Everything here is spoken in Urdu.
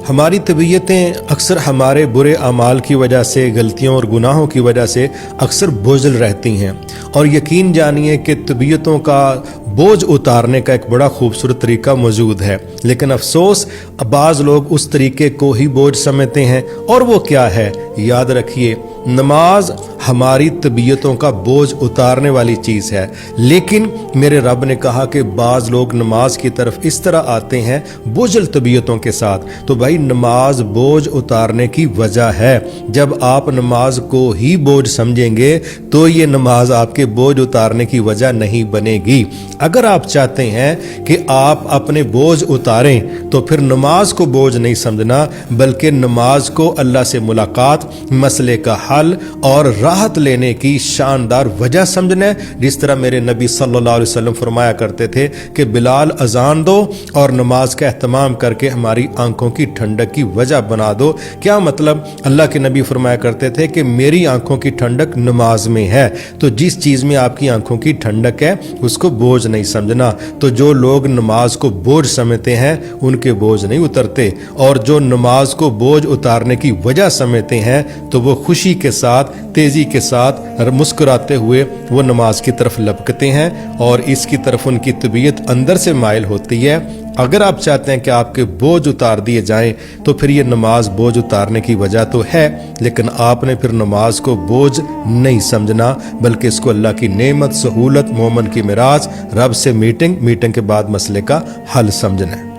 ہماری طبیعتیں اکثر ہمارے برے اعمال کی وجہ سے، غلطیوں اور گناہوں کی وجہ سے اکثر بوجھل رہتی ہیں، اور یقین جانیے کہ طبیعتوں کا بوجھ اتارنے کا ایک بڑا خوبصورت طریقہ موجود ہے، لیکن افسوس بعض لوگ اس طریقے کو ہی بوجھ سمجھتے ہیں، اور وہ کیا ہے؟ یاد رکھیے، نماز ہماری طبیعتوں کا بوجھ اتارنے والی چیز ہے، لیکن میرے رب نے کہا کہ بعض لوگ نماز کی طرف اس طرح آتے ہیں بوجھل طبیعتوں کے ساتھ۔ تو بھائی نماز بوجھ اتارنے کی وجہ ہے۔ جب آپ نماز کو ہی بوجھ سمجھیں گے تو یہ نماز آپ کے بوجھ اتارنے کی وجہ نہیں بنے گی۔ اگر آپ چاہتے ہیں کہ آپ اپنے بوجھ اتاریں تو پھر نماز کو بوجھ نہیں سمجھنا، بلکہ نماز کو اللہ سے ملاقات، مسئلے کا حل اور راحت لینے کی شاندار وجہ سمجھنا ہے۔ جس طرح میرے نبی صلی اللہ علیہ وسلم فرمایا کرتے تھے کہ بلال اذان دو اور نماز کا اہتمام کر کے ہماری آنکھوں کی ٹھنڈک کی وجہ بنا دو۔ کیا مطلب؟ اللہ کے نبی فرمایا کرتے تھے کہ میری آنکھوں کی ٹھنڈک نماز میں ہے، تو جس چیز میں آپ کی آنکھوں کی ٹھنڈک ہے اس کو بوجھ نہیں سمجھنا۔ تو جو لوگ نماز کو بوجھ سمجھتے ہیں ان کے بوجھ نہیں اترتے، اور جو نماز کو بوجھ اتارنے کی وجہ سمجھتے ہیں تو وہ خوشی کے ساتھ، تیزی کے ساتھ، مسکراتے ہوئے وہ نماز کی طرف لپکتے ہیں، اور اس کی طرف ان کی طبیعت اندر سے مائل ہوتی ہے۔ اگر آپ چاہتے ہیں کہ آپ کے بوجھ اتار دیے جائیں تو پھر یہ نماز بوجھ اتارنے کی وجہ تو ہے، لیکن آپ نے پھر نماز کو بوجھ نہیں سمجھنا، بلکہ اس کو اللہ کی نعمت، سہولت، مومن کی معراج، رب سے میٹنگ کے بعد مسئلے کا حل سمجھنا ہے۔